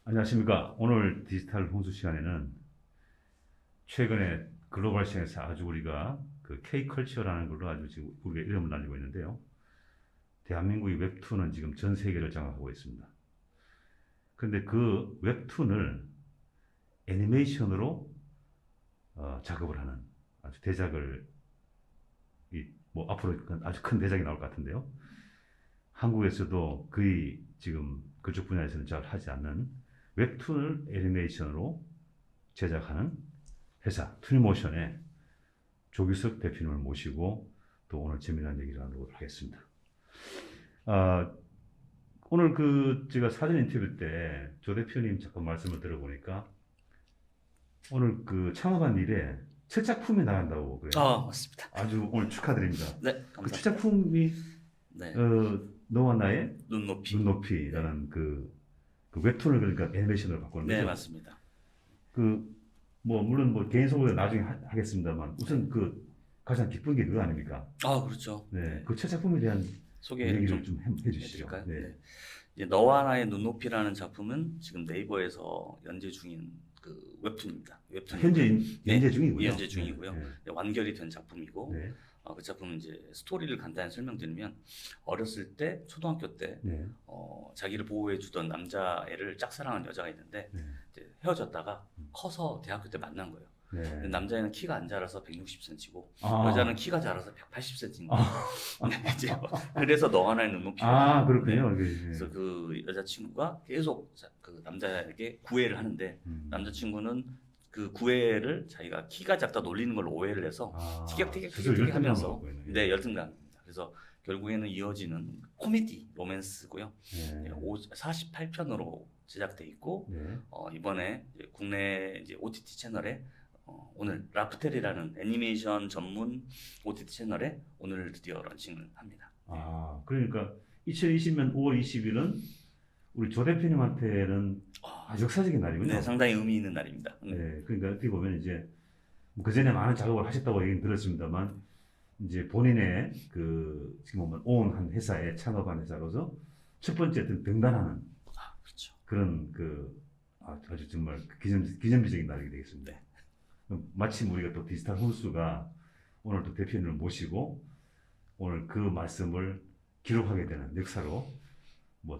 안녕하십니까. 오늘 디지털 홍수 시간에는 최근에 글로벌 시장에서 아주 우리가 그 K컬처라는 걸로 아주 지금 우리가 이름을 날리고 있는데요. 대한민국의 웹툰은 지금 전 세계를 장악하고 있습니다. 그런데 그 웹툰을 애니메이션으로 작업을 하는 아주 대작을 뭐 앞으로 아주 큰 대작이 나올 것 같은데요. 한국에서도 거의 지금 그쪽 분야에서는 잘 하지 않는 웹툰을 애니메이션으로 제작하는 회사 툴모션의 조규석 대표님을 모시고 또 오늘 재미난 얘기를 나누도록 하겠습니다. 오늘 제가 사전 인터뷰 때 조 대표님 잠깐 말씀을 들어보니까 오늘 창업한 일에 첫 작품이 나간다고 그래요. 맞습니다. 아주 오늘 축하드립니다. 네, 그 감사합니다. 첫 작품이 네, 너와 나의 눈높이. 라는 그 웹툰을 그러니까 애니메이션으로 바꾸는 거죠. 네, 맞습니다. 물론 개인 소개도 나중에 하겠습니다만 우선 가장 기쁜 게 그거 아닙니까? 그렇죠. 네, 그 첫 작품에 대한 소개 얘기를 좀 해주시죠. 해드릴까요? 네. 네. 이제 너와 나의 눈높이라는 작품은 지금 네이버에서 연재 중인 그 웹툰입니다. 현재 연재 네, 중이고요. 연재 중이고요. 네. 네, 완결이 된 작품이고, 네. 그 작품은 이제 스토리를 간단히 설명드리면 어렸을 때 초등학교 때 네. 자기를 보호해주던 남자애를 짝사랑하는 여자가 있는데 네. 이제 헤어졌다가 커서 대학교 때 만난 거예요. 네. 근데 남자애는 키가 안 자라서 160cm고 아. 여자는 키가 자라서 180cm인 거예요. 그래서 너와 나의 눈높이. 그렇군요. 네. 그래서 그 여자친구가 계속 그 남자에게 구애를 하는데 남자친구는 그 구애를 자기가 키가 작다 놀리는 걸로 오해를 해서 티격태격 하면서 열등감입니다. 그래서 결국에는 이어지는 코미디 로맨스고요. 네. 48편으로 제작돼 있고 네. 이번에 이제 국내 이제 OTT 채널에 오늘 라프텔이라는 애니메이션 전문 OTT 채널에 오늘 드디어 런칭을 합니다. 그러니까 2020년 5월 20일은 우리 조 대표님한테는 역사적인 날이군요. 네, 상당히 의미 있는 날입니다. 네, 그러니까 어떻게 보면 이제 그 전에 많은 작업을 하셨다고 얘기는 들었습니다만 이제 본인의 지금 보면 온 회사에 창업한 회사로서 첫 번째 어떤 등단하는 그렇죠. 그런 아주 정말 기념비적인 날이 되겠습니다. 네. 마침 우리가 또 디지털 혼수가 오늘 또 대표님을 모시고 오늘 그 말씀을 기록하게 되는 역사로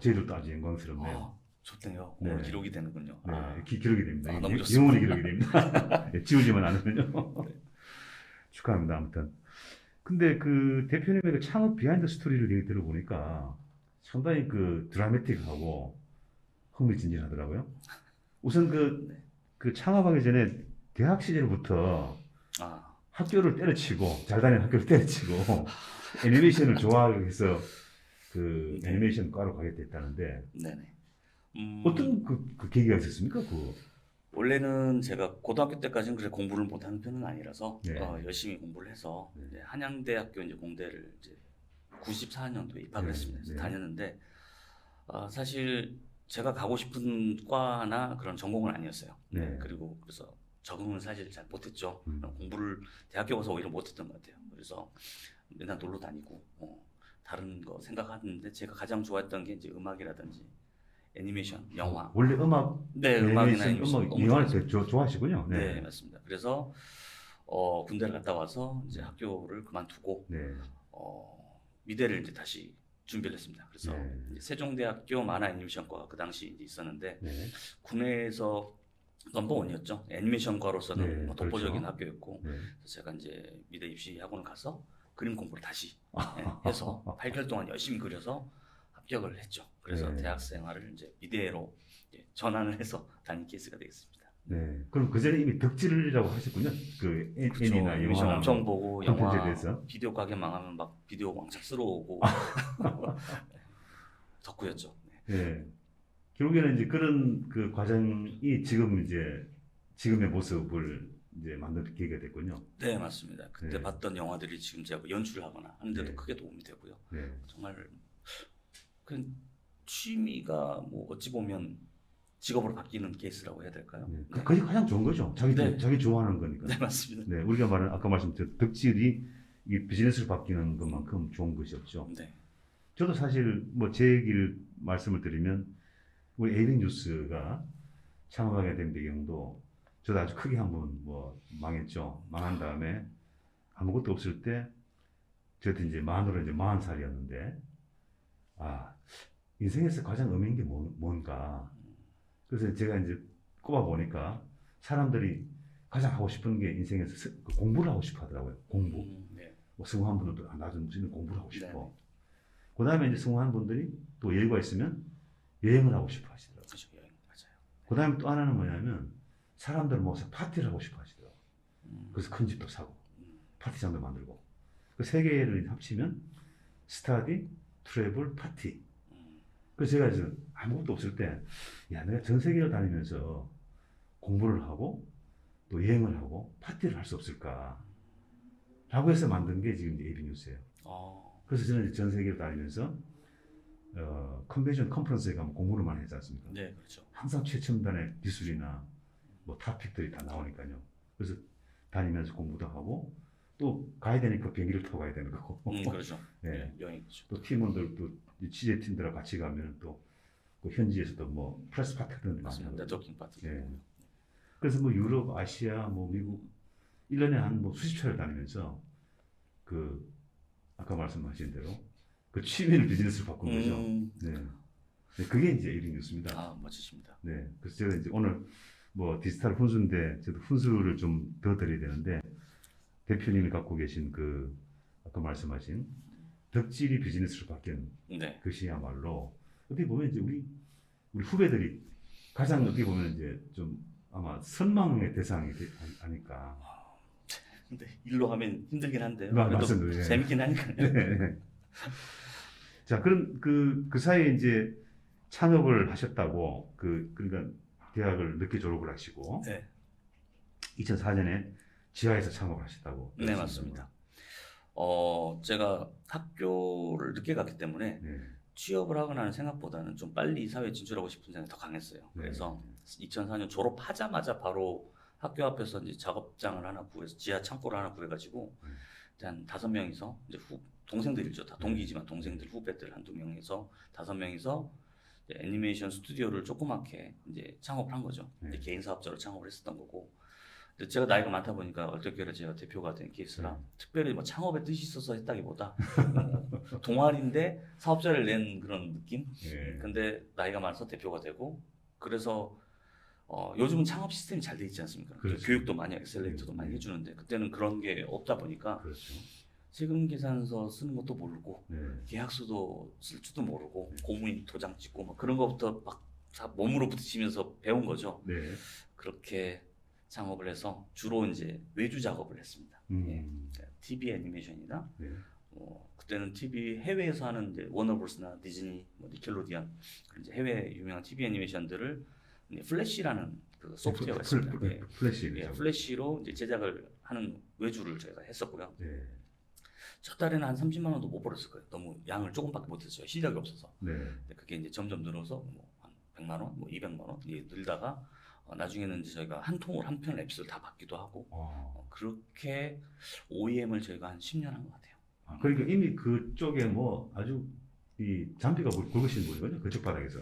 저희들도 아주 영광스럽네요. 좋네요. 네. 오늘 기록이 되는군요. 네, 기록이 됩니다. 너무 좋습니다. 영원히 기록이 됩니다. 지우지만 않으면요. 네. 축하합니다. 아무튼. 근데 그 대표님의 창업 비하인드 스토리를 얘기 들어보니까 상당히 드라마틱하고 흥미진진하더라고요. 우선 그 창업하기 전에 대학 시절부터 학교를 때려치고 잘 다니는 학교를 때려치고 애니메이션을 좋아해서 네. 애니메이션 과로 가게 됐다는데 네네. 어떤 그 계기가 있었습니까? 원래는 제가 고등학교 때까지는 그렇게 공부를 못하는 편은 아니라서 네. 열심히 공부를 해서 네. 이제 한양대학교 이제 공대를 이제 94년도에 입학을 네. 했습니다. 그래서 네. 다녔는데 사실 제가 가고 싶은 과나 그런 전공은 아니었어요. 네. 그리고 그래서 적응은 사실 잘 못했죠. 공부를 대학교 가서 오히려 못했던 것 같아요. 그래서 맨날 놀러 다니고 다른 거 생각하는데 제가 가장 좋아했던 게 이제 음악이라든지 애니메이션, 영화. 원래 음악, 네, 음악이나 애니메이션 너무 영화를 좋아했어요. 좋아하시군요. 네, 맞습니다. 그래서 군대를 갔다 와서 이제 학교를 그만두고 네. 미대를 이제 다시 준비를 했습니다. 그래서 네. 이제 세종대학교 만화 애니메이션과 그 당시 이제 있었는데 네. 국내에서 넘버원이었죠. 애니메이션과로서는 네, 뭐 독보적인 그렇죠. 학교였고 네. 그래서 제가 이제 미대 입시 학원을 가서 그림 공부를 다시 해서 8개월 동안 열심히 그려서 합격을 했죠. 그래서 네. 대학 생활을 이제 미대로 이제 전환을 해서 다닌 케이스가 되겠습니다. 네. 그럼 그 전에 이미 덕질이라고 하셨군요. 애니나 애니메이션 영화 엄청 보고 콘텐츠에 영화 대해서. 비디오 가게 망하면 막 비디오 왕창 쓸어 오고 덕후였죠. 네. 네. 결국에는 이제 그런 그 과정이 지금의 모습을 이제 만든 계기가 됐군요. 네, 맞습니다. 그때 네. 봤던 영화들이 지금 제가 뭐 연출을 하거나 하는데도 네. 크게 도움이 되고요. 네. 정말 그 취미가 뭐 어찌 보면 직업으로 바뀌는 케이스라고 해야 될까요? 네. 그게 가장 좋은 거죠. 자기 좋아하는 거니까. 네, 맞습니다. 네, 우리가 말한 아까 말씀드린 덕질이 이 비즈니스로 바뀌는 것만큼 좋은 것이 없죠. 네. 저도 사실 제 얘기를 말씀을 드리면 우리 에이빙 뉴스가 창업하게 된 배경도 저도 아주 크게 한번 뭐 망했죠. 망한 다음에 아무것도 없을 때 저도 이제 만으로 이제 40살이었는데 아 인생에서 가장 의미 있는 게 뭔가. 그래서 제가 이제 꼽아 보니까 사람들이 가장 하고 싶은 게 인생에서 공부를 하고 싶어 하더라고요. 공부. 네. 뭐 성공한 분들도 나도 무슨 공부를 하고 싶어. 네. 그 다음에 이제 성공한 분들이 또 여유가 있으면 여행을 하고 싶어 하시더라고요. 그렇죠. 여행 맞아요. 그 다음에 또 하나는 뭐냐면 사람들 모아서 파티를 하고 싶어 하시더라고요. 그래서 큰 집도 사고 파티장도 만들고 그 세 개를 합치면 스터디, 트래블, 파티. 그래서 제가 이제 아무것도 없을 때 야 내가 전 세계를 다니면서 공부를 하고 또 여행을 하고 파티를 할 수 없을까 라고 해서 만든 게 지금 AB뉴스예요. 그래서 저는 이제 전 세계를 다니면서 컨벤션 컨퍼런스에 가면 공부를 많이 했지 않습니까? 네, 그렇죠. 항상 최첨단의 기술이나 뭐 토픽들이 다 나오니까요. 그래서 다니면서 공부도 하고 또 가야 되니까 비행기를 타고 가야 되는 거고. 그렇죠. 네. 여행이죠. 또 팀원들도 취재팀들하고 같이 가면 또 그 현지에서도 뭐 프레스 파티들이 맞습니다. 네트워킹 파티. 네. 그래서 뭐 유럽, 아시아, 뭐 미국 1년에 한 뭐 수십 차를 다니면서 그 아까 말씀하신 대로 그 취미를 비즈니스로 바꾼 거죠. 네. 네, 그게 이제 AB뉴스입니다. 아, 멋지십니다. 네. 그래서 제가 이제 오늘 뭐 디지털 훈수인데 저도 훈수를 좀 더 드려야 되는데 대표님이 갖고 계신 그 아까 말씀하신 덕질이 비즈니스로 바뀐 네. 것이야말로 어떻게 보면 이제 우리 후배들이 가장 어떻게 보면 이제 좀 아마 선망의 대상이 아닐까. 근데 일로 하면 힘들긴 한데요. 맞습니다. 재밌긴 하니까요. 네. 자, 그럼 그 사이에 이제 창업을 하셨다고 그러니까 대학을 늦게 졸업을 하시고 네. 2004년에 지하에서 창업을 하셨다고. 네, 맞습니다. 제가 학교를 늦게 갔기 때문에 네. 취업을 하거나 하는 생각보다는 좀 빨리 이 사회에 진출하고 싶은 생각이 더 강했어요. 네. 그래서 2004년 졸업하자마자 바로 학교 앞에서 이제 작업장을 하나 구해서 지하 창고를 하나 구해가지고 한 5명이서 이제 동생들이죠. 다 동기지만 동생들 후배들 한두 명이서 5명이서 애니메이션 스튜디오를 조그맣게 이제 창업을 한 거죠. 네. 이제 개인 사업자로 창업을 했었던 거고. 근데 제가 나이가 많다 보니까 얼떨결에 제가 대표가 된 케이스라 특별히 뭐 창업에 뜻이 있어서 했다기보다 동아리인데 사업자를 낸 그런 느낌. 네. 근데 나이가 많아서 대표가 되고 그래서 요즘은 창업 시스템이 잘 돼 있지 않습니까? 그렇죠. 교육도 많이 엑셀레이터도 많이 해주는데 그때는 그런 게 없다 보니까 그렇죠. 세금 계산서 쓰는 것도 모르고 네. 계약서도 쓸 줄도 모르고 공무원 도장 찍고 막 그런 것부터 막 다 몸으로 부딪히면서 배운 거죠. 네. 그렇게 창업을 해서 주로 이제 외주 작업을 했습니다. 예. TV 애니메이션이나 네. 그때는 TV 해외에서 하는 이제 워너브스나 디즈니, 뭐 니켈로디언 이제 해외 유명한 TV 애니메이션들을 이제 플래시라는 그 소프트웨어가 있습니다. 예. 플래시. 예, 플래시로 이제 제작을 하는 외주를 저희가 했었고요. 네. 첫 달에는 한 30만 원도 못 벌었을 거예요. 너무 양을 조금밖에 못 했어요. 실력이 없어서. 네. 근데 그게 이제 점점 늘어서 뭐 한 100만 원, 뭐 200만 원 늘다가 나중에는 이제 저희가 한 통으로 한 편 랩스를 다 받기도 하고 그렇게 OEM을 저희가 한 10년 한 것 같아요. 그러니까 이미 그쪽에 뭐 아주 이 장비가 굵으신 분이거든요. 그쪽 바닥에서.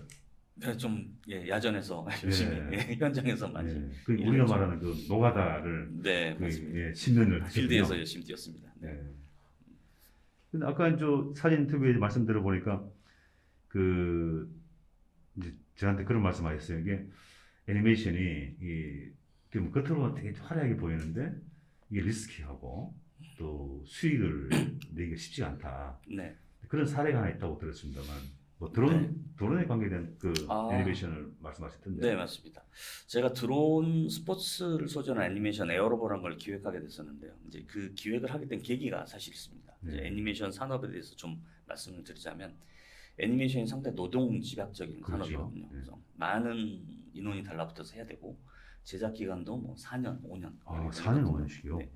네, 좀 야전에서 열심히 현장에서 많이. 그 우리가 말하는 그 노가다를 네, 맞습니다. 10년을 하셨군요. 필드에서 열심히 뛰었습니다. 네. 근데 아까 저 사진 인터뷰에 말씀 들어보니까 이제 저한테 그런 말씀하셨어요. 이게 애니메이션이 뭐 겉으로는 되게 화려하게 보이는데 이게 리스키하고 또 수익을 내기가 쉽지가 않다. 네. 그런 사례가 하나 있다고 들었습니다만 뭐 드론에 관계된 애니메이션을 말씀하셨던데. 네, 맞습니다. 제가 드론 스포츠를 소재한 애니메이션 에어로볼한 걸 기획하게 됐었는데요. 이제 그 기획을 하게 된 계기가 사실 있습니다. 이제 애니메이션 산업에 대해서 좀 말씀을 드리자면 애니메이션이 상당히 노동 집약적인 산업이거든요. 그래서 많은 인원이 달라붙어서 해야 되고 제작 기간도 뭐 4년, 5년. 4년, 5년씩이요? 네.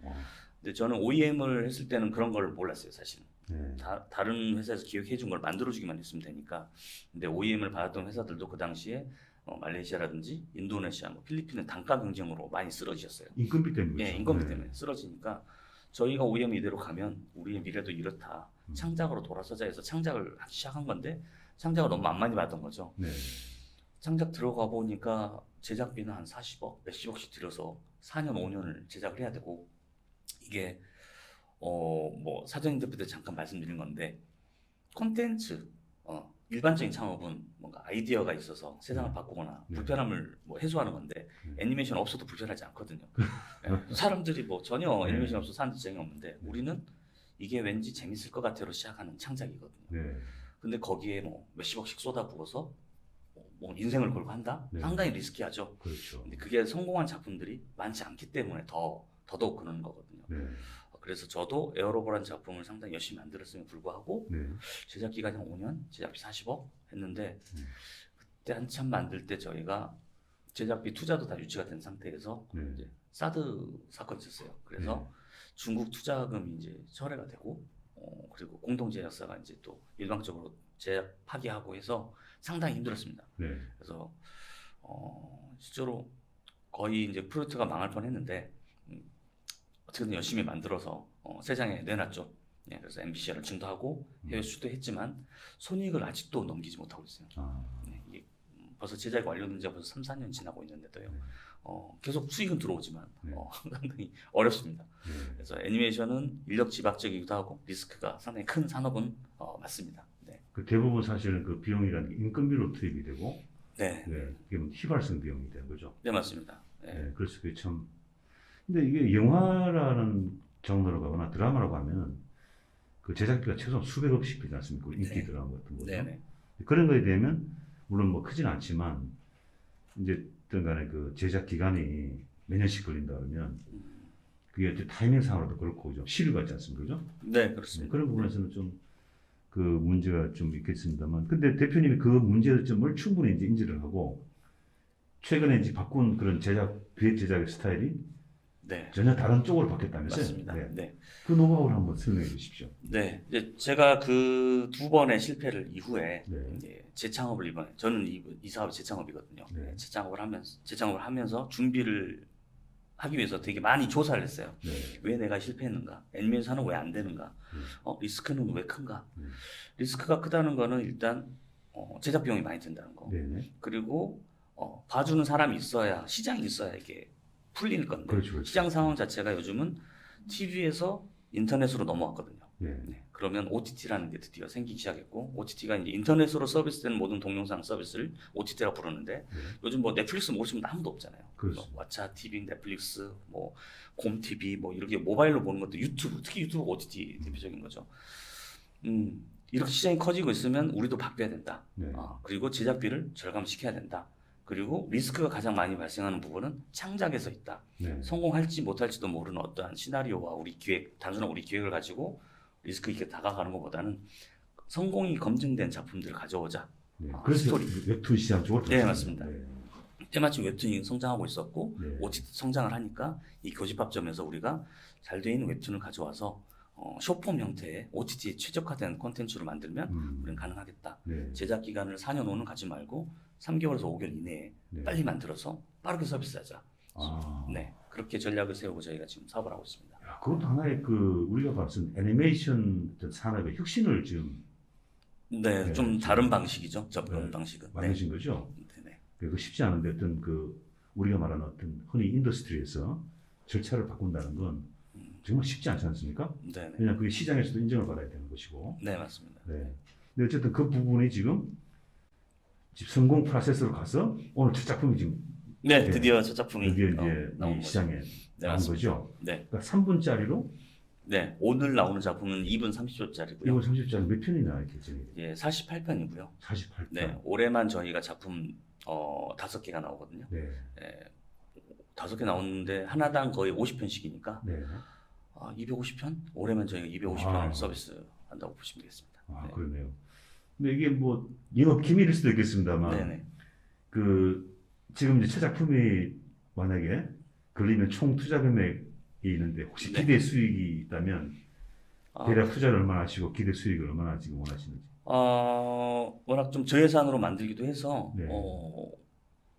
근데 저는 OEM을 했을 때는 그런 걸 몰랐어요, 사실은. 네. 다른 회사에서 기획해 준 걸 만들어주기만 했으면 되니까. 근데 OEM을 받았던 회사들도 그 당시에 말레이시아라든지 인도네시아, 뭐 필리핀은 단가 경쟁으로 많이 쓰러지셨어요. 인건비 때문에. 예, 그렇죠. 인건비 때문에 쓰러지니까 저희가 OEM 이대로 가면 우리의 미래도 이렇다. 창작으로 돌아서자 해서 창작을 하기 시작한 건데 창작을 너무 만만히 받던 거죠. 네. 창작 들어가 보니까 제작비는 한 40억, 몇십억씩 들여서 4년, 5년을 제작을 해야 되고 이게 뭐 사전 인터뷰 때 잠깐 말씀드린 건데 콘텐츠 일반적인 창업은 뭔가 아이디어가 있어서 세상을 바꾸거나 불편함을 뭐 해소하는 건데 애니메이션 없어도 불편하지 않거든요. 사람들이 뭐 전혀 애니메이션 없어도 사는 지장이 없는데 우리는 이게 왠지 재밌을 것 같아로 시작하는 창작이거든요. 근데 거기에 뭐 몇십억씩 쏟아부어서 뭐 인생을 걸고 한다? 상당히 리스키하죠. 그렇죠. 근데 그게 성공한 작품들이 많지 않기 때문에 더더욱 그러는 거거든요. 그래서 저도 에어로버라는 작품을 상당히 열심히 만들었음에 불구하고 제작 기간이 한 5년, 제작비 40억 했는데 그때 한참 만들 때 저희가 제작비 투자도 다 유치가 된 상태에서 이제 사드 사건이 있었어요. 그래서 중국 투자금이 이제 철회가 되고 그리고 공동 제작사가 이제 또 일방적으로 제작 파기하고 해서 상당히 힘들었습니다. 그래서 실제로 거의 이제 프로젝트가 망할 뻔했는데 어떻게든 열심히 만들어서 세상에 내놨죠. 그래서 MBC를 증도하고 해외 수도했지만 손익을 아직도 넘기지 못하고 있어요. 이게 벌써 제작이 완료된 지가 벌써 3, 4년 지나고 있는데도요. 계속 수익은 들어오지만 상당히 어렵습니다. 그래서 애니메이션은 인력 집약적이기도 하고 리스크가 상당히 큰 산업은 맞습니다. 그 대부분 사실은 그 비용이라는 게 인건비로 투입이 되고, 그게 휘발성 비용이 되는 거죠. 네, 맞습니다. 그래서 그게 참. 근데 이게 영화라는 장르로 가거나 드라마라고 하면 그 제작비가 최소한 수백억씩 들지 않습니까? 인기 드라마 같은 거죠. 그런 거에 대면 물론 뭐 크진 않지만 이제 어떤 간에 그 제작 기간이 몇 년씩 걸린다 그러면 그게 타이밍상으로도 그렇고 좀 시류 같지 않습니까? 그죠? 네, 그렇습니다. 그런 부분에서는 좀 그 문제가 좀 있겠습니다만, 근데 대표님이 그 문제점을 충분히 이제 인지를 하고 최근에 이제 바꾼 그런 기획 제작의 스타일이 전혀 다른 쪽으로 바뀌었다면서요? 맞습니다. 그 노하우를 한번 설명해 주십시오. 이제 제가 그 두 번의 실패를 이후에 이제 재창업을 이번에 저는 이 사업이 재창업이거든요. 재창업을 하면서 준비를 하기 위해서 되게 많이 조사를 했어요. 왜 내가 실패했는가? 애니메이션은 왜 안 되는가? 리스크는 왜 큰가? 리스크가 크다는 거는 일단 제작 비용이 많이 든다는 거. 그리고 봐주는 사람이 있어야 시장이 있어야 이게 풀릴 건데 그렇죠. 시장 상황 자체가 요즘은 TV에서 인터넷으로 넘어왔거든요. 그러면 OTT라는 게 드디어 생기기 시작했고 OTT가 이제 인터넷으로 서비스되는 모든 동영상 서비스를 OTT라고 부르는데 요즘 뭐 넷플릭스 모르시는 분 아무도 없잖아요. 왓챠 TV, 넷플릭스, 뭐 곰 TV, 뭐 이렇게 모바일로 보는 것도 유튜브, 특히 유튜브 OTT 대표적인 거죠. 이렇게 시장이 커지고 있으면 우리도 바뀌어야 된다. 그리고 제작비를 절감시켜야 된다. 그리고 리스크가 가장 많이 발생하는 부분은 창작에서 있다. 성공할지 못할지도 모르는 어떠한 시나리오와 우리 기획, 단순한 우리 기획을 가지고 리스크 있게 다가가는 것보다는 성공이 검증된 작품들을 가져오자. 그래서 스토리. 웹툰 시장 쪽으로. 네, 맞습니다. 때마침 웹툰이 성장하고 있었고 OTT 성장을 하니까 이 교집합점에서 우리가 잘 돼 있는 웹툰을 가져와서 숏폼 형태의 OTT에 최적화된 콘텐츠로 만들면 우리는 가능하겠다. 제작 기간을 4년, 5년 가지 말고 3개월에서 5개월 이내에 빨리 만들어서 빠르게 서비스하자. 그렇게 전략을 세우고 저희가 지금 사업을 하고 있습니다. 그것도 하나의 그 우리가 봤을 때 애니메이션 산업의 혁신을 지금 좀 다른 방식이죠. 접근 방식은. 만드신 거죠. 그 쉽지 않은데 어떤 그 우리가 말하는 어떤 흔히 인더스트리에서 절차를 바꾼다는 건 정말 쉽지 않지 않습니까? 왜냐하면 그게 시장에서도 인정을 받아야 되는 것이고. 네, 맞습니다. 근데 어쨌든 그 부분이 지금 성공 프로세스로 가서 오늘 첫 작품이 지금 드디어 첫 작품이 드디어 이제 이 시장에 나온 거죠. 그러니까 3분짜리로. 오늘 나오는 작품은 2분 30초짜리고요. 2분 30초짜리 몇 편이나 이렇게 진행이 48편이고요. 48편. 올해만 저희가 작품 5개가 나오거든요. 5개 나오는데 하나당 거의 50편씩이니까 250편? 올해만 저희가 250편을 서비스한다고 보시면 되겠습니다. 그러네요. 근데 이게 뭐 영업 기밀일 수도 있겠습니다만 그 지금 이제 첫 작품이 만약에 걸리면 총 투자 금액이 있는데 혹시 기대 수익이 있다면 대략 투자를 얼마나 하시고 기대 수익을 얼마나 지금 원하시는지. 워낙 좀 저예산으로 만들기도 해서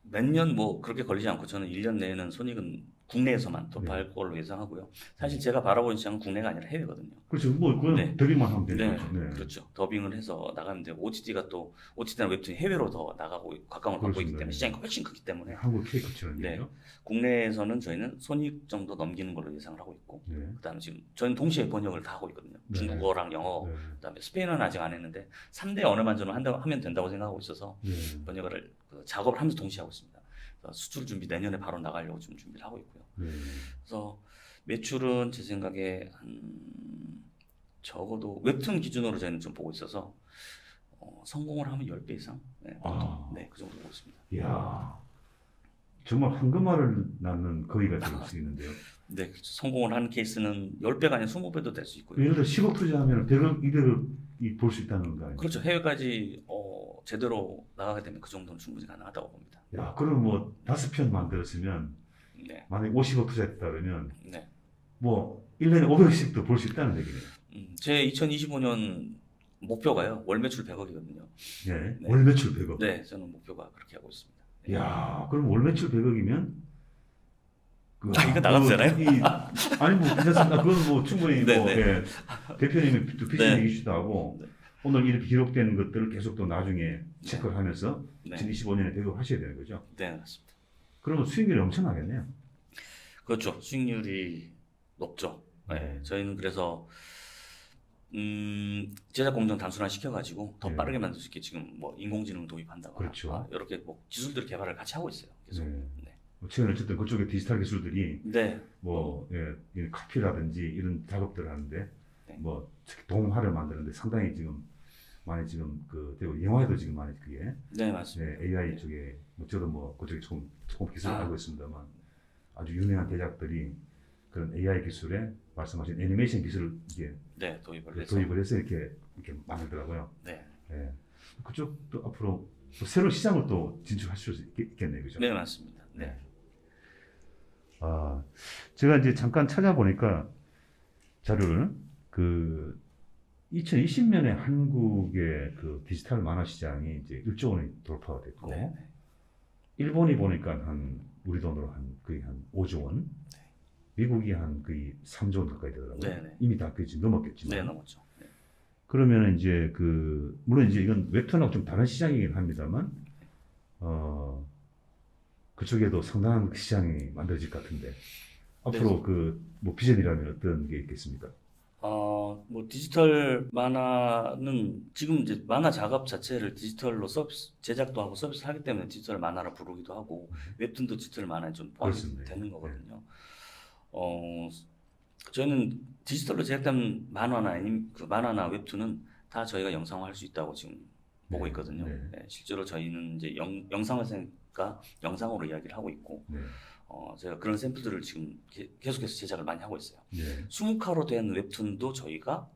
몇 년 뭐 그렇게 걸리지 않고 저는 1년 내에는 손익은 국내에서만 돌파할 걸로 예상하고요. 사실 제가 바라보는 시장은 국내가 아니라 해외거든요. 그렇죠. 뭐 그건 네. 더빙만 하면 되는 네, 거죠. 네. 그렇죠. 더빙을 해서 나가면 되고 OTT가 또 OTT나 웹툰이 해외로 더 나가고 각광을 받고 있기 그렇습니다. 때문에 시장이 훨씬 크기 때문에 한국 케이크처럼 네. 얘기죠. 국내에서는 저희는 손익 정도 넘기는 걸로 예상을 하고 있고 네. 그다음에 지금 저희는 동시에 번역을 다 하고 있거든요. 네. 중국어랑 영어, 네. 그다음에 스페인어는 아직 안 했는데 3대 언어만 저는 하면 된다고 생각하고 있어서 네. 번역을 작업을 하면서 동시에 하고 있습니다. 그래서 수출 준비 내년에 바로 나가려고 좀 준비를 하고 있고요. 네. 그래서 매출은 제 생각에 적어도 웹툰 기준으로 저희는 좀 보고 있어서 성공을 하면 10배 이상 네, 보통 네, 그 정도 보고 있습니다. 이야, 정말 황금알을 낳는 거위가 될 수 있는데요. 네, 그렇죠. 성공을 하는 케이스는 10배가 아니라 20배도 될 수 있고요. 예를 들어 10억 투자하면 100억 이득이 볼 수 있다는 거 아니에요? 그렇죠. 해외까지 제대로 나가게 되면 그 정도는 충분히 가능하다고 봅니다. 야, 그럼 뭐 5편 만들었으면 네, 만약에 50억 투자했다 그러면 네. 뭐 1년에 500억씩도 볼 수 있다는 얘기네요. 제 2025년 목표가요. 월 매출 100억이거든요. 네. 네. 월 매출 100억. 네, 저는 목표가 그렇게 하고 있습니다. 네. 야, 그럼 월 매출 100억이면 이거 나가도 되나요? 아니 뭐 괜찮습니다. 그건 뭐 충분히 네, 뭐 네. 예, 대표님이 또 피치 네. 얘기시도 하고 네. 오늘 이렇게 기록된 것들을 계속 또 나중에 체크를 하면서 네. 2025년에 100억 하셔야 되는 거죠. 네, 맞습니다. 그러면 수익률이 엄청나겠네요. 그렇죠. 수익률이 높죠. 네, 저희는 그래서 제작 공정 단순화 시켜가지고 더 네. 빠르게 만들 수 있게 지금 뭐 인공지능 도입한다거나 그렇죠. 이렇게 뭐 기술들 개발을 같이 하고 있어요. 계속. 네. 네. 최근 어쨌든 그쪽에 디지털 기술들이 네. 뭐 예, 이 카피라든지 이런 작업들을 하는데 네. 뭐 특히 동화를 만드는데 상당히 지금 많이 지금 그 되고 영화에도 지금 많이 그게 네, 맞습니다. 네, AI 쪽에 뭐 저도 뭐 그쪽에 조금 기술을 아. 알고 있습니다만 아주 유명한 대작들이 그런 AI 기술에 말씀하신 애니메이션 기술을 이게 네, 도입을 해서. 도입을 해서 이렇게 만들더라고요. 네. 예. 그쪽도 앞으로 또 새로운 시장을 또 진출할 수 있겠네요, 그죠? 네, 맞습니다. 네. 아, 제가 이제 잠깐 찾아보니까 자료를 그 2020년에 한국의 그 디지털 만화 시장이 이제 1조 원이 돌파가 됐고 네. 일본이 보니까 한 우리 돈으로 거의 한 5조 원, 미국이 한 거의 3조 원 가까이 되더라고요. 네. 이미 다 거의 지금 넘었겠지만. 네, 넘었죠. 네. 그러면 이제 물론 이제 이건 웹툰하고 좀 다른 시장이긴 합니다만 그쪽에도 상당한 시장이 만들어질 것 같은데 앞으로 뭐 비전이라면 어떤 게 있겠습니까? 뭐 디지털 만화는 지금 이제 만화 작업 자체를 디지털로 서비스 제작도 하고 서비스 하기 때문에 디지털 만화라 부르기도 하고 웹툰도 디지털 만화에 좀 포함이 그렇습니다. 되는 거거든요. 저희는 디지털로 제작된 만화나 웹툰은 다 저희가 영상화할 수 있다고 지금 보고 있거든요. 네. 네, 실제로 저희는 이제 영상화니까 영상으로 이야기를 하고 있고 네. 제가 그런 샘플들을 지금 계속해서 제작을 많이 하고 있어요. 네. 20화로 된 웹툰도 저희가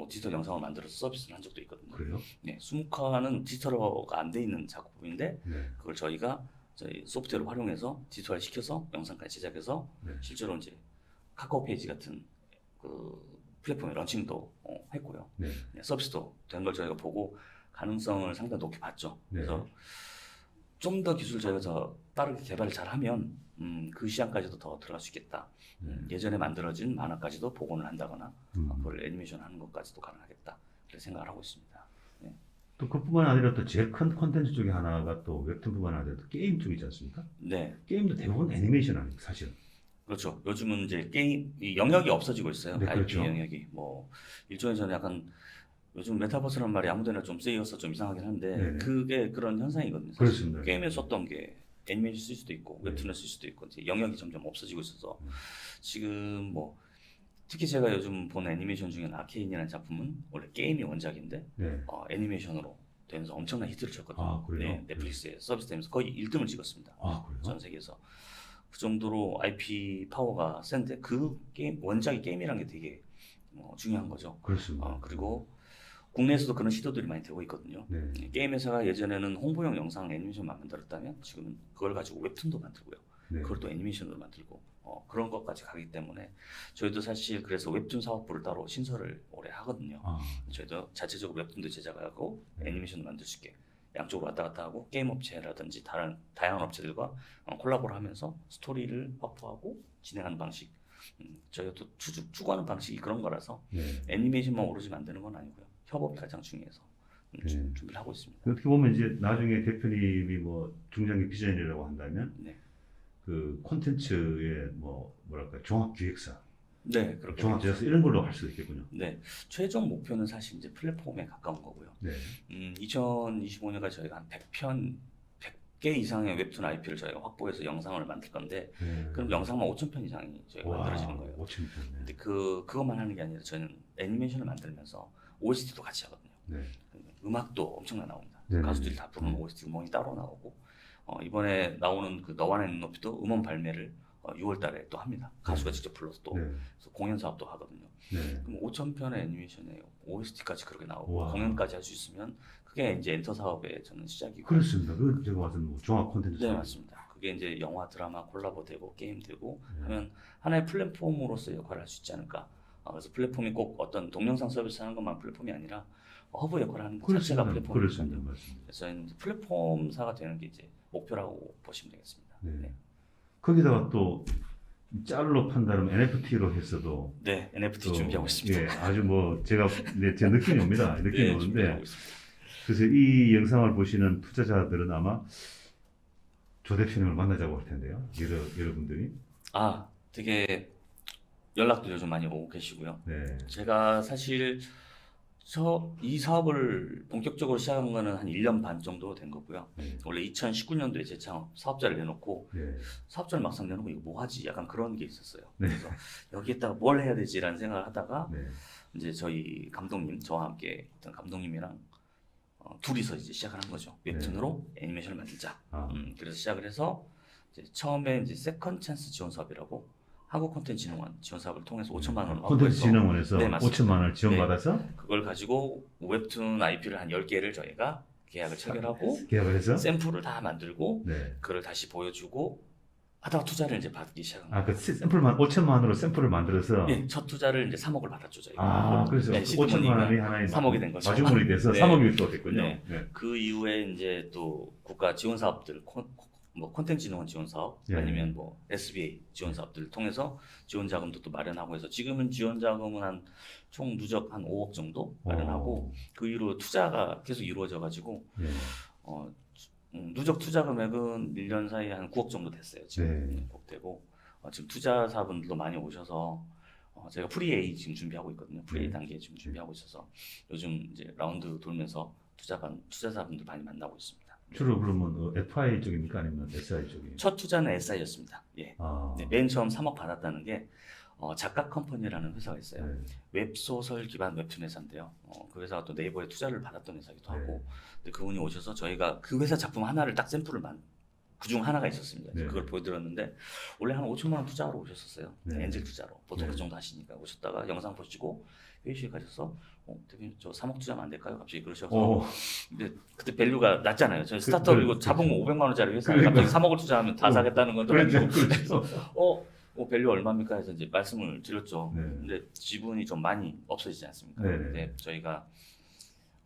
디지털 영상을 만들어서 서비스를 한 적도 있거든요. 그래요? 네, 20화는 디지털화가 안 돼 있는 작품인데 네. 그걸 저희가 저희 소프트웨어를 활용해서 디지털화 시켜서 영상까지 제작해서 네. 실제로 이제 카카오 페이지 같은 그 플랫폼에 런칭도 했고요. 네. 네, 서비스도 된 걸 저희가 보고 가능성을 상당히 높게 봤죠. 네. 그래서 좀 더 기술 저희가 빠르게 개발을 잘하면 그 시장까지도 더 들어갈 수 있겠다. 예전에 만들어진 만화까지도 복원을 한다거나 그걸 애니메이션 하는 것까지도 가능하겠다. 그렇게 생각을 하고 있습니다. 네. 또 그뿐만 아니라 또 제일 큰 콘텐츠 중에 하나가 또 웹툰뿐만 아니라 또 게임 쪽이지 않습니까? 네, 게임도 대부분 애니메이션 아닙니까, 사실은? 그렇죠. 요즘은 이제 게임 이 영역이 없어지고 있어요. 네, IP 그렇죠. 영역이 뭐 일종의 저는 약간 요즘 메타버스라는 말이 아무데나 좀 쓰여서 좀 이상하긴 한데 네네. 그게 그런 현상이거든요. 사실. 그렇습니다. 게임에 썼던 게 애니메이션 쓸 수도 있고 네. 웹툰에 쓸 수도 있고 이제 영역이 점점 없어지고 있어서 지금 뭐 특히 제가 요즘 본 애니메이션 중에 아케인이라는 작품은 원래 게임이 원작인데 네. 애니메이션으로 되면서 엄청난 히트를 쳤거든요. 아, 그래요? 네, 넷플릭스에 서비스되면서 거의 1등을 찍었습니다. 아, 그래요? 전 세계에서. 그 정도로 IP 파워가 센데 그 게임 원작이 게임이라는 게 되게 중요한 거죠. 그렇습니다. 그리고 국내에서도 그런 시도들이 많이 되고 있거든요. 네. 게임 회사가 예전에는 홍보용 영상 애니메이션만 만들었다면 지금은 그걸 가지고 웹툰도 만들고요. 네. 그걸 또 애니메이션으로 만들고 그런 것까지 가기 때문에 저희도 사실 그래서 웹툰 사업부를 따로 신설을 올해 하거든요. 아, 저희도 자체적으로 웹툰도 제작하고 네. 애니메이션도 만들 수 있게 양쪽으로 왔다 갔다 하고 게임 업체라든지 다른 다양한 업체들과 콜라보를 하면서 스토리를 확보하고 진행하는 방식. 저희가 또 추구하는 방식이 그런 거라서 애니메이션만 오로지 만드는 건 아니고요. 협업이 가장 중요해서 준비를 하고 있습니다. 어떻게 보면 이제 나중에 대표님이 뭐 중장기 비전이라고 한다면 그 콘텐츠의 뭐랄까 종합 기획사, 그렇게 종합 제작사 이런 걸로 할 수도 있겠군요. 최종 목표는 사실 이제 플랫폼에 가까운 거고요. 2025년까지 저희가 한 100개 이상의 웹툰 IP를 저희가 확보해서 영상을 만들 건데, 그럼 영상만 5,000편 이상이 저희가 만들어지는 거예요. 5,000편. 근데 그것만 하는 게 아니라 저희는 애니메이션을 만들면서 OST도 같이 하거든요. 음악도 엄청나 나옵니다. 가수들이 다 부르는 OST 음원이 따로 나오고, 이번에 나오는 그 너와 내 눈높이도 음원 발매를 6월달에 또 합니다. 가수가 직접 불러서 또 그래서 공연 사업도 하거든요. 그럼 5,000편의 애니메이션에 OST까지 그렇게 나오고 공연까지 할 수 있으면 그게 이제 엔터 사업의 저는 시작이고. 그렇습니다. 그 제가 봤던 뭐 종합 콘텐츠. 네, 맞습니다. 그게 이제 영화, 드라마 콜라보 되고 게임 되고 하면 하나의 플랫폼으로서 역할을 할 수 있지 않을까. 그래서 플랫폼이 꼭 어떤 동영상 서비스 하는 것만 플랫폼이 아니라 허브 역할을 하는 것 자체가 플랫폼이거든요. 그래서 저희는 플랫폼사가 되는 게 이제 목표라고 보시면 되겠습니다. 거기다가 또 짤로 판다면 NFT로 했어도 NFT 준비하고 있습니다. 아주 뭐 제 느낌이 옵니다. 느낌이 오는데 그래서 이 영상을 보시는 투자자들은 아마 조 대표님을 만나자고 할 텐데요. 여러분들이 되게 연락도 요즘 많이 오고 계시고요. 제가 사실 이 사업을 본격적으로 시작한 거는 한 1년 반 정도 된 거고요. 원래 2019년도에 재창업 사업자를 내놓고 사업자를 막상 내놓고 이거 뭐 하지? 약간 그런 게 있었어요. 그래서 여기에다가 뭘 해야 되지라는 생각을 하다가 이제 저희 감독님, 저와 함께 있던 감독님이랑 둘이서 이제 시작을 한 거죠. 웹툰으로 애니메이션을 만들자. 그래서 시작을 해서 이제 처음에 이제 세컨 찬스 지원 사업이라고 한국콘텐츠진흥원 지원 사업을 통해서 5천만 원을 콘텐츠진흥원에서 5천만 원을 지원받아서 그걸 가지고 웹툰 IP를 한 10개를 저희가 계약을 체결하고 계약을 해서 샘플을 다 만들고 그걸 다시 보여주고 하다가 투자를 이제 받기 시작한 그 샘플만 5천만 원으로 샘플을 만들어서 첫 투자를 이제 3억을 받았죠 저희가. 그래서 5천만 원이 하나의 3억이 된 거죠. 마중물이 돼서 3억이 또 됐군요. 그 이후에 이제 또 국가 지원 사업들 뭐 콘텐츠진흥원 지원 사업 아니면 뭐 SBA 지원 사업들을 통해서 지원 자금도 또 마련하고 해서 지금은 지원 자금은 한 총 누적 한 5억 정도 마련하고 그 이후로 투자가 계속 이루어져 가지고 누적 투자 금액은 1년 사이에 한 9억 정도 됐어요. 지금 9억 되고 지금 투자사분들도 많이 오셔서 제가 프리-A 지금 준비하고 있거든요. 프리-A 단계 지금 준비하고 있어서 요즘 이제 라운드 돌면서 투자사분들 많이 만나고 있습니다. 주로 그러면 FI 쪽입니까 아니면 SI 쪽이에요? 첫 투자는 SI였습니다. 맨 처음 3억 받았다는 게 작가 컴퍼니라는 회사가 있어요. 웹소설 기반 웹툰 회사인데요. 그 회사가 또 네이버에 투자를 받았던 회사기도 하고, 근데 그분이 오셔서 저희가 그 회사 작품 하나를 딱 샘플을 그중 하나가 있었습니다. 그걸 보여드렸는데 원래 한 5천만 원 투자하러 오셨었어요. 엔젤 투자로 보통 그 정도 하시니까 오셨다가 영상 보시고 회의실에 가셔서 대표님 저 3억 투자하면 안 될까요? 갑자기 그러셔서 근데 그때 밸류가 낮잖아요. 저희 스타트업이고 자본 500만 원짜리 회사에 갑자기 3억을 투자하면 다 사겠다는 건 또 아니고 그래서 밸류 얼마입니까 해서 이제 말씀을 드렸죠. 근데 지분이 좀 많이 없어지지 않습니까? 근데 저희가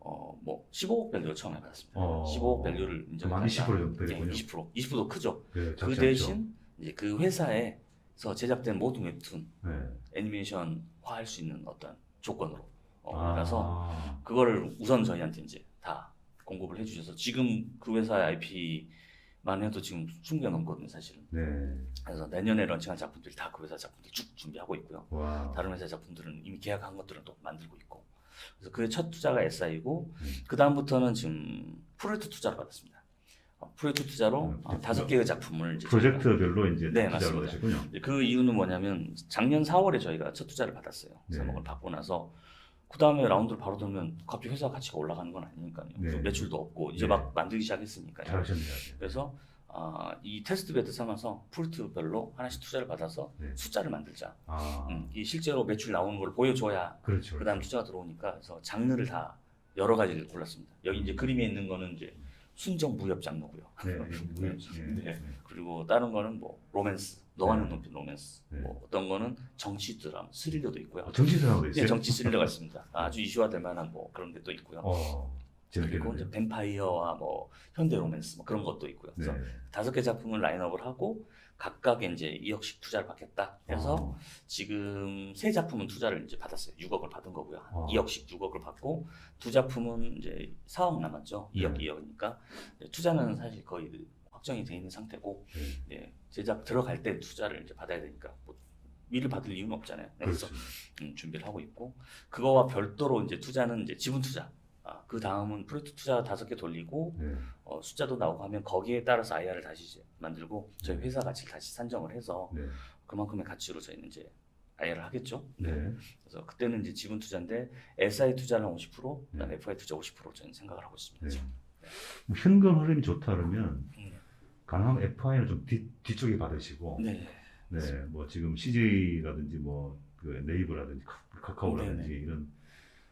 뭐 15억 밸류를 처음에 받았습니다. 15억 밸류를 인정한다. 20% 정도 되겠군요. 20%도 크죠. 그 대신 이제 그 회사에서 제작된 모든 웹툰 애니메이션화 할 수 있는 어떤 조건으로 그래서 그거를 우선 저희한테 이제 다 공급을 해주셔서 지금 그 회사의 IP만 해도 지금 20개 넘거든요, 사실은. 그래서 내년에 런칭한 작품들이 다 그 회사 작품들 쭉 준비하고 있고요. 다른 회사 작품들은 이미 계약한 것들은 또 만들고 있고. 그래서 그의 첫 투자가 SI고 그 다음부터는 지금 프로젝트 투자를 받았습니다. 프로젝트 투자로 5개의 작품을 이제 프로젝트별로 이제 투자를 받으셨군요. 그 이유는 뭐냐면 작년 4월에 저희가 첫 투자를 받았어요. 3억을 받고 나서 그 다음에 라운드를 바로 돌면 갑자기 회사 가치가 올라가는 건 아니니까요. 매출도 없고 이제 막 만들기 시작했으니까요. 잘하셨네요. 그래서 이 테스트 베드 삼아서 프로젝트별로 하나씩 투자를 받아서 숫자를 만들자. 이 실제로 매출 나오는 걸 보여줘야 그다음 투자가 들어오니까 그래서 장르를 다 여러 가지를 골랐습니다. 여기 이제 그림에 있는 거는 이제 순정 무협 장르고요. 그리고 다른 거는 뭐 로맨스, 너와는 높이 로맨스. 뭐 어떤 거는 정치 드라마, 스릴러도 있고요. 정치 드라마도 있어요? 정치 스릴러가 있습니다. 아주 이슈화될 만한 뭐 그런 게 또 있고요. 그리고 이제 뱀파이어와 뭐 현대 로맨스 뭐 그런 것도 있고요. 그래서 5개 작품을 라인업을 하고 각각 이제 2억씩 투자를 받겠다. 그래서 지금 3작품은 투자를 이제 받았어요. 6억을 받은 거고요. 2억씩 6억을 받고 2작품은 이제 4억 남았죠. 2억, 2억이니까 투자는 사실 거의 확정이 돼 있는 상태고 제작 들어갈 때 투자를 이제 받아야 되니까 뭐 미리 받을 이유는 없잖아요. 그래서 준비를 하고 있고 그거와 별도로 이제 투자는 이제 지분 투자. 그 다음은 프로젝트 투자 5개 돌리고 숫자도 나오고 하면 거기에 따라서 IR을 다시 이제 만들고 저희 회사 가치를 다시 산정을 해서 그만큼의 가치로 저희는 이제 IR을 하겠죠. 그래서 그때는 이제 지분 투자인데 SI 투자는 50%, 그다음에 FI 투자 50% 저는 생각을 하고 있습니다. 뭐 현금 흐름이 좋다 그러면 가능하면 FI는 좀 뒤쪽에 받으시고 뭐 지금 CJ라든지 뭐 그 네이버라든지 카카오라든지 이런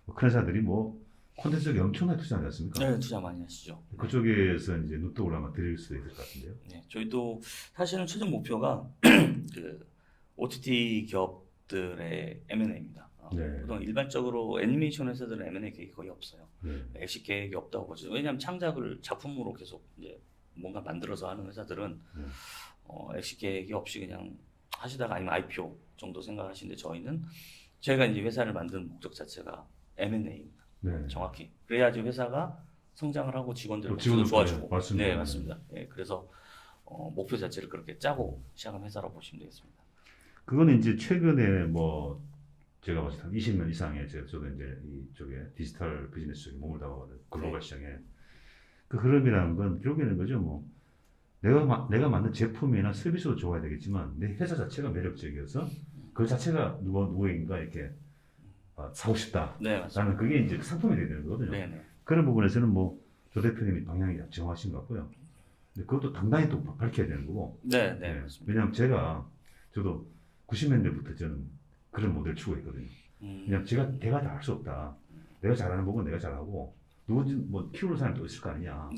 뭐 큰 회사들이 뭐 콘텐츠에 엄청나게 투자하지 않습니까? 네, 투자 많이 하시죠. 그쪽에서 이제 눈독을 아마 드릴 수도 있을 것 같은데요. 네, 저희도 사실은 최종 목표가 그 OTT 기업들의 M&A입니다. 그동안 일반적으로 애니메이션 회사들은 M&A 계획이 거의 없어요. exit 계획이 없다고 보죠. 왜냐하면 창작을 작품으로 계속 이제 뭔가 만들어서 하는 회사들은 exit 계획이 없이 그냥 하시다가 아니면 IPO 정도 생각하시는데 저희는 저희가 이제 회사를 만든 목적 자체가 M&A입니다. 정확히 그래야지 회사가 성장을 하고 직원들 목표도 좋아지고 네 맞습니다. 그래서 목표 자체를 그렇게 짜고 시작한 회사라고 보시면 되겠습니다. 그거는 이제 최근에 뭐 제가 봤을 때 20년 이상의 저도 이제 이쪽에 디지털 비즈니스 쪽에 몸을 담아봤는 글로벌 시장에 그 흐름이라는 건 결국에는 거죠. 뭐 내가 만든 제품이나 서비스도 좋아야 되겠지만 내 회사 자체가 매력적이어서 그 자체가 누구인가 이렇게 사고 싶다. 라는 그게 이제 상품이 되야 되는 거거든요. 그런 부분에서는 뭐 조 대표님이 방향이 정하신 것 같고요. 근데 그것도 당당히 또 밝혀야 되는 거고. 왜냐하면 저도 90년대부터 저는 그런 모델을 추구했거든요. 왜냐하면 내가 다 할 수 없다. 내가 잘하는 부분 내가 잘하고 누군지 뭐 키우는 사람이 또 있을 거 아니냐.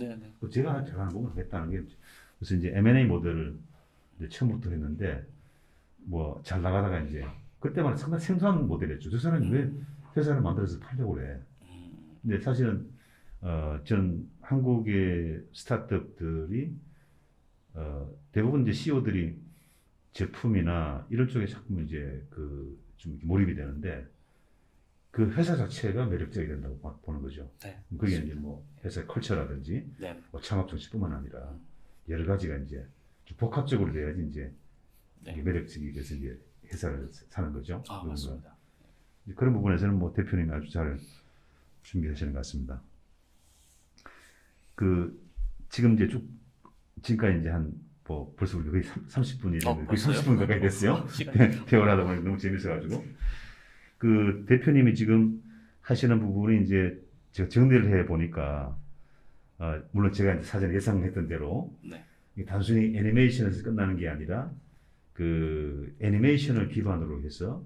제가 잘하는 부분을 했다는 게 그래서 이제 M&A 모델을 이제 처음부터 했는데 뭐 잘 나가다가 이제 그때만 상당히 생소한 모델이었죠. 저 사람이 왜 회사를 만들어서 팔려고 그래. 근데 사실은 전 한국의 스타트업들이 대부분 이제 CEO들이 제품이나 이런 쪽에 자꾸 이제 좀 몰입이 되는데 그 회사 자체가 매력적이 된다고 보는 거죠. 그게 이제 뭐 회사의 컬처라든지 뭐 창업 정치뿐만 아니라 여러 가지가 이제 좀 복합적으로 돼야지 이제 매력적이게 돼서 이제 회사를 사는 거죠. 맞습니다. 그런 부분에서는 뭐 대표님이 아주 잘 준비하시는 것 같습니다. 지금 이제 지금까지 이제 뭐 벌써 우리 거의 30분이 거의 30분 가까이 됐어요. 대화하다 보니 너무 재밌어가지고 대표님이 지금 하시는 부분이 이제 제가 정리를 해 보니까 물론 제가 이제 사전에 예상했던 대로 이게 단순히 애니메이션에서 끝나는 게 아니라 애니메이션을 기반으로 해서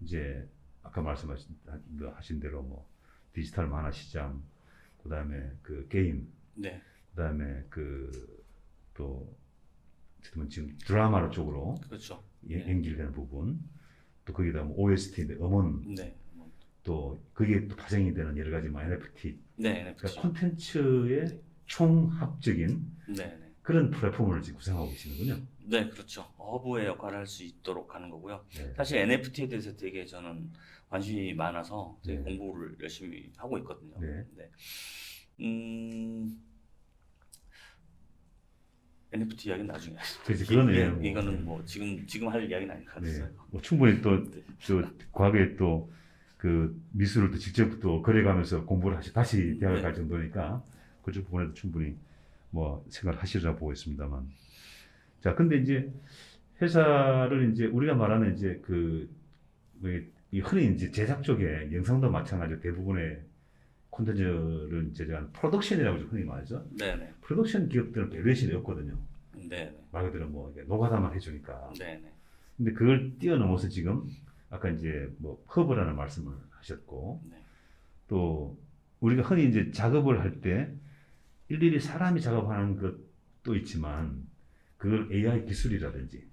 이제 아까 말씀하신 대로 뭐 디지털 만화 시장, 그다음에 게임, 그다음에 또 지금 드라마 쪽으로 연결되는 부분, 또 거기다 뭐 OST, 음원, 또 그게 또 파생이 되는 여러 가지 뭐 NFT, 그러니까 콘텐츠의 총합적인 그런 플랫폼을 지금 구성하고 계시는군요. 네, 그렇죠. 허브의 역할을 할 수 있도록 하는 거고요. 사실 NFT에 대해서 되게 저는 관심이 많아서 되게 공부를 열심히 하고 있거든요. NFT 이야기는 나중에 하겠습니다. 이거는 뭐 지금 할 이야기는 아닌 것 같아요. 뭐 충분히 또 과거에 또 미술을 또 직접 또 그려가면서 공부를 다시 대학을 갈 정도니까 그쪽 부분에도 충분히 뭐 생각을 하시리라고 보고 있습니다만. 자, 근데 이제 회사를 이제 우리가 말하는 이제 흔히 이제 제작 쪽에 영상도 마찬가지로 대부분의 콘텐츠를 제작하는 프로덕션이라고 흔히 말하죠. 프로덕션 기업들은 밸류에이션이 없거든요. 말 그대로 뭐 노가다만 해주니까. 근데 그걸 뛰어넘어서 지금 아까 이제 뭐 허브라는 말씀을 하셨고 또 우리가 흔히 이제 작업을 할 때 일일이 사람이 작업하는 것도 있지만 그걸 AI 기술이라든지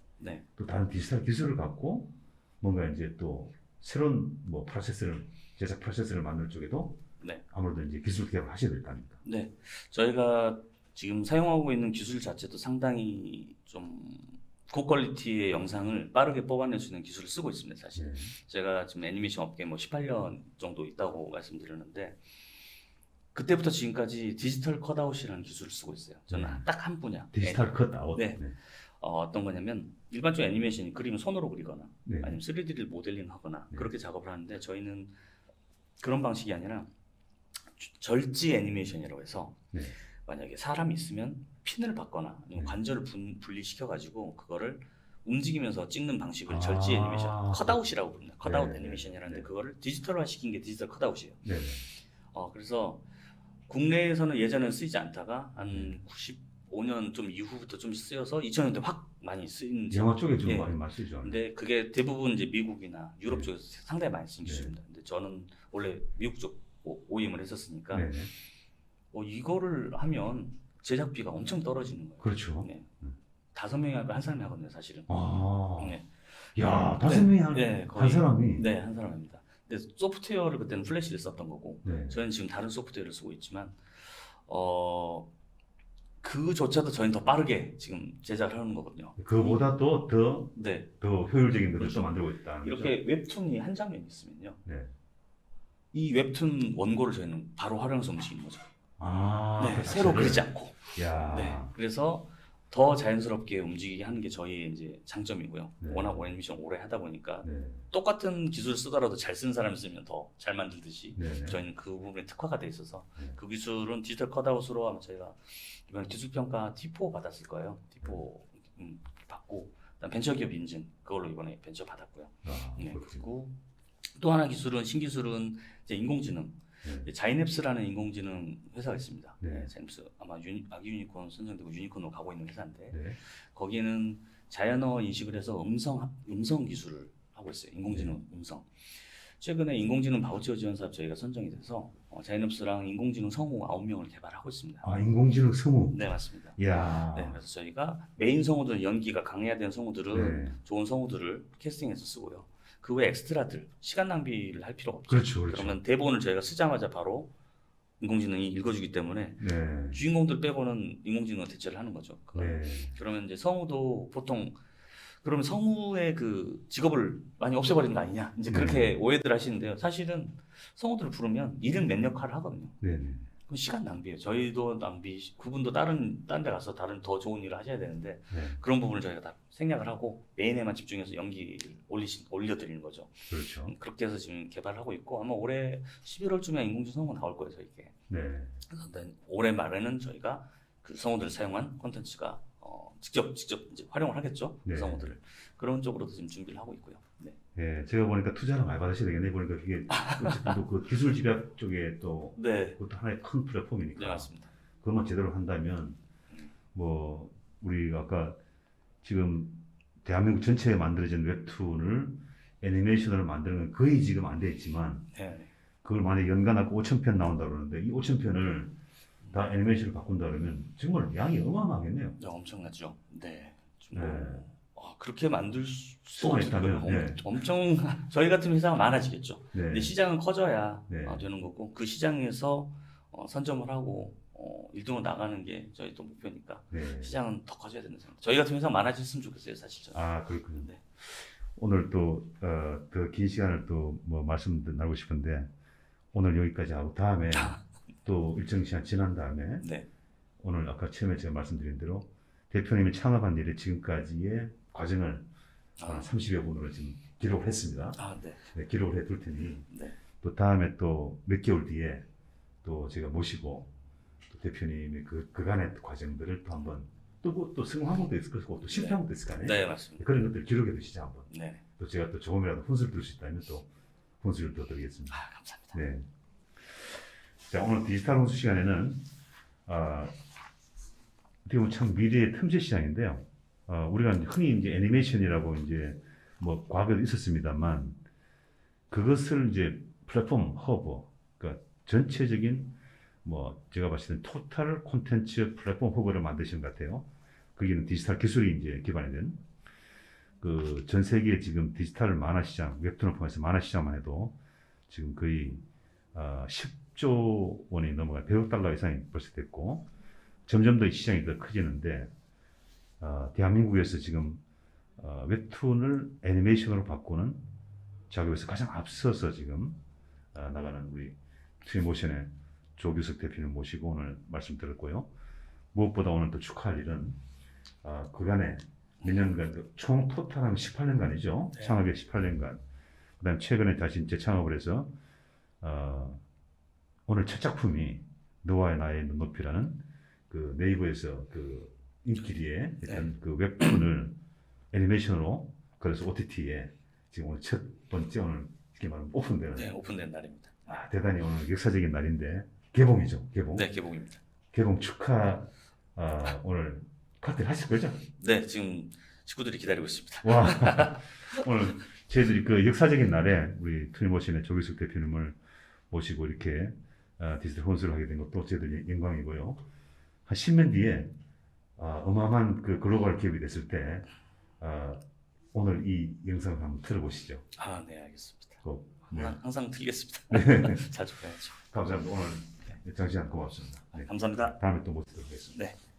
또 다른 디지털 기술을 갖고 뭔가 이제 또 새로운 뭐 제작 프로세스를 만들 쪽에도 네. 아무래도 이제 기술 개발을 하셔야 될 거 아닙니까? 네, 저희가 지금 사용하고 있는 기술 자체도 상당히 좀 고퀄리티의 영상을 빠르게 뽑아낼 수 있는 기술을 쓰고 있습니다, 사실. 네. 제가 지금 애니메이션 업계에 뭐 18년 정도 있다고 말씀드렸는데, 그때부터 지금까지 디지털 컷아웃이라는 기술을 쓰고 있어요. 저는 딱 한 분야. 디지털 컷아웃. 네. 어떤 거냐면 일반적인 애니메이션이 그림을 손으로 그리거나 네. 아니면 3D를 모델링 하거나 네. 그렇게 작업을 하는데, 저희는 그런 방식이 아니라 절지 애니메이션이라고 해서 네. 만약에 사람이 있으면 핀을 받거나 아니면 네. 관절을 분리시켜 가지고 그거를 움직이면서 찍는 방식을 아. 절지 애니메이션, 컷아웃이라고 부릅니다. 컷아웃 네. 애니메이션이라는데 네. 그거를 디지털화 시킨 게 디지털 컷아웃이에요. 네. 그래서 국내에서는 예전에는 쓰이지 않다가 한 95년 좀 이후부터 좀 쓰여서 2000년대 확 많이 쓰인. 영화 쪽에 좀 예. 많이 쓰이죠. 근데 그게 대부분 이제 미국이나 유럽 네. 쪽에서 상당히 많이 쓰인 네. 기술입니다. 근데 저는 원래 미국 쪽 OEM을 했었으니까 네. 이거를 하면 제작비가 엄청 떨어지는 거예요. 그렇죠. 네. 5명이 하고 한 사람이 하거든요, 사실은. 아. 네. 야, 5명이 한, 네, 한 거의- 사람이. 네, 한 사람입니다. 근데 소프트웨어를 그때는 플래시를 썼던 거고, 네. 저희는 지금 다른 소프트웨어를 쓰고 있지만, 그조차도 저희는 더 빠르게 지금 제작을 하는 거거든요. 그보다 또 더 네. 효율적인 것을 그렇죠. 또 만들고 있다. 이렇게 웹툰이 한 장면 있으면요. 네. 이 웹툰 원고를 저희는 바로 활용해서 움직이는 거죠. 아, 네, 그 새로 자체를? 그리지 않고. 야. 네. 그래서 더 자연스럽게 움직이게 하는 게 저희의 이제 장점이고요. 네. 워낙 애니메이션 오래 하다 보니까 네. 똑같은 기술을 쓰더라도 잘 쓴 사람이 쓰면 더 잘 만들듯이 네. 저희는 그 부분에 특화가 돼 있어서 네. 그 기술은 디지털 컷아웃으로 하면 저희가 이번에 기술평가 T4 받았을 거예요. T4 받고 그다음 벤처기업 인증 그걸로 이번에 벤처 받았고요. 아, 네. 그렇군요. 그리고 또 하나 기술은 신기술은 이제 인공지능. 네. 자이넵스라는 인공지능 회사가 있습니다. 네. 네, 자이넵스 아마 아기 유니콘 선정되고 유니콘으로 가고 있는 회사인데 네. 거기에는 자연어 인식을 해서 음성 기술을 하고 있어요. 인공지능 네. 음성. 최근에 인공지능 바우처 지원 사업 저희가 선정이 돼서 자이넵스랑 인공지능 성우 9명을 개발하고 있습니다. 아, 인공지능 성우. 네, 맞습니다. 이야. 네, 그래서 저희가 메인 성우들 연기가 강해야 되는 성우들은 네. 좋은 성우들을 캐스팅해서 쓰고요. 그 외 엑스트라들 시간 낭비를 할 필요가 없죠. 그렇죠. 그렇죠. 그러면 대본을 저희가 쓰자마자 바로 인공지능이 읽어주기 때문에 네. 주인공들 빼고는 인공지능으로 대체를 하는 거죠. 그걸. 네. 그러면 이제 성우도 보통 그러면 성우의 그 직업을 많이 없애버리는 거 아니냐 이제 그렇게 오해들 하시는데요. 사실은 성우들을 부르면 일은 몇 역할을 하거든요. 네. 네. 그럼 시간 낭비예요. 저희도 낭비, 그분도 다른 데 가서 다른 더 좋은 일을 하셔야 되는데 네. 그런 부분을 저희가 다 생략을 하고 메인에만 집중해서 연기를 올려드리는 거죠. 그렇죠. 그렇게 해서 지금 개발을 하고 있고 아마 올해 11월쯤에 인공지능 성우 나올 거예요, 저희게. 네. 그래서 올해 말에는 저희가 그 성우들 사용한 콘텐츠가 직접 이제 활용을 하겠죠. 네. 그 성우들을 그런 쪽으로도 지금 준비를 하고 있고요. 네. 예, 제가 보니까 투자를 많이 받으셔야 되겠네. 보니까 그게 어쨌든 또그 기술 집약 쪽에 또 네, 그것도 하나의 큰 플랫폼이니까. 네 맞습니다. 그것만 제대로 한다면 뭐 우리 아까 지금 대한민국 전체에 만들어진 웹툰을 애니메이션으로 만드는 건 거의 지금 안 돼 있지만 네. 그걸 만약에 연간하고 5,000편 나온다 그러는데 이 5,000편을 다 애니메이션을 바꾼다 그러면 정말 양이 어마어마하겠네요. 네, 엄청나죠. 네. 좀 네. 그렇게 만들 수가 있다면, 네. 엄청 저희 같은 회사가 많아지겠죠. 네. 근데 시장은 커져야 네. 되는 거고 그 시장에서 선점을 하고 1등으로 나가는 게 저희 또 목표니까 네. 시장은 더 커져야 된다는 생각. 저희 같은 회사 많아졌으면 좋겠어요, 사실 저는. 아, 그렇군요. 네. 오늘 또 더 긴 시간을 또 뭐 말씀 나누고 싶은데 오늘 여기까지 하고 다음에 또 일정 시간 지난 다음에 네. 오늘 아까 처음에 제가 말씀드린 대로 대표님이 창업한 일에 지금까지의 과정을 30여 분으로 지금 기록을 했습니다. 네. 네, 기록을 해둘 테니 네. 또 다음에 또 몇 개월 뒤에 또 제가 모시고 또 대표님의 그간의 과정들을 또 한번 또 성공한 것도 있을 거고 또 실패한 것도 있을 거 아니에요. 네, 맞습니다. 그런 것들 기록해 두시죠 한번. 네. 또 제가 또 조금이라도 훈수를 드릴 수 있다면 또 훈수를 더 드리겠습니다. 감사합니다. 네. 자, 오늘 디지털 훈수 시간에는 어떻게 보면 참 미래의 틈새 시장인데요. 우리가 흔히 이제 애니메이션이라고 이제 뭐 과거에도 있었습니다만 그것을 이제 플랫폼 허브, 그러니까 전체적인 뭐 제가 봤을 때 토탈 콘텐츠 플랫폼 허브를 만드시는 것 같아요. 거기는 디지털 기술이 이제 기반이 된 그 전 세계 지금 디지털 만화 시장, 웹툰을 포함해서 만화 시장만 해도 지금 거의 100조 원이 넘어가 100억 달러 이상이 벌써 됐고 점점 더 시장이 더 커지는데 대한민국에서 지금 웹툰을 애니메이션으로 바꾸는 작업에서 가장 앞서서 지금 나가는 우리 트위모션의 조규석 대표를 모시고 오늘 말씀 들었고요. 무엇보다 오늘 또 축하할 일은 그간에 몇 년간 총 토탈하면 18년간이죠. 네. 창업에 18년간. 그다음 최근에 다시 재창업을 해서 오늘 첫 작품이 너와의 나의 눈높이라는 그 네이버에서 그 인기리에 일단 그 웹툰을 애니메이션으로 그래서 OTT에 지금 오늘 첫 번째 오늘 이렇게 말하면 오픈되는. 네, 오픈된 날입니다. 대단히 오늘 역사적인 날인데 개봉이죠. 개봉. 네, 개봉입니다. 개봉 축하 오늘 칵테일 하실 거죠? 네, 지금 식구들이 기다리고 있습니다. 와 오늘 저희들이 그 역사적인 날에 우리 트리모션의 조규석 대표님을 모시고 이렇게 디지털 혼술을 하게 된 것도 저희들 영광이고요. 한 10년 뒤에 어마어마한 그 글로벌 기업이 됐을 때 오늘 이 영상을 한번 틀어보시죠. 네, 알겠습니다. 네. 항상 틀겠습니다. 자주 봐야죠. 감사합니다. 오늘 장시간 고맙습니다. 네. 감사합니다. 다음에 또 모시도록 하겠습니다. 네.